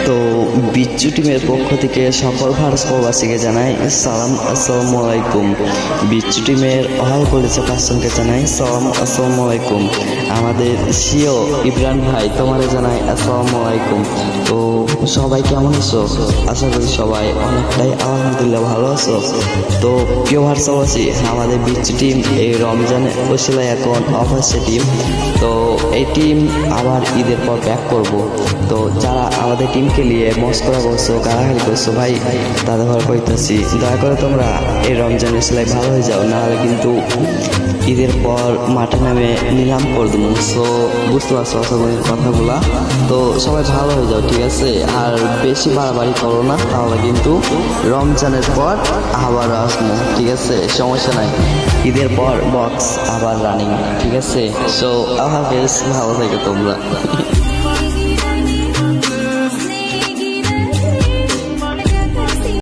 তো বিচ্ছু টিমের পক্ষ থেকে সকল ভারত প্রবাসীকে জানাই সালাম, আসসালামু আলাইকুম। বিচ্ছু টিমের অল কলেজে পাঁচজনকে জানাই সালাম, আসসালামু আলাইকুম। আমাদের সিও ইব্রাহিম ভাই তোমারে জানাই আসসালামু আলাইকুম। তো সবাই কেমন আছো? আশা করি সবাই অনেকটাই আলহামদুলিল্লাহ ভালো আছো। তো প্রিয় ভারত প্রবাসী, আমাদের বিচ্ছু টিম এই রমজানের ওসিলায় এখন অফ আছে টিম। তো এই টিম আবার ঈদের পর ব্যাক করব। তো যারা আমাদের টিমকে নিয়ে মস্করা করছো, গালাগালি করছো ভাই, তাদের ঘর কইতেছি দয়া করে তোমরা এই রমজানের সেলাই ভালো হয়ে যাও, নাহলে কিন্তু ঈদের পর মাঠে নামে নিলাম করে দেবো। সো বুঝতে পারছো আশা করি কথাগুলা। তো সবাই ভালো হয়ে যাও, ঠিক আছে? আর বেশি বাড়াবাড়ি করো না, তাহলে কিন্তু রমজানের পর আবার আসবো, ঠিক আছে? সমস্যা নাই, ঈদের পর বক্স আবার রানিং, ঠিক আছে? সো আল্লাহ হাফেজ, ভালো থেকে তোমরা।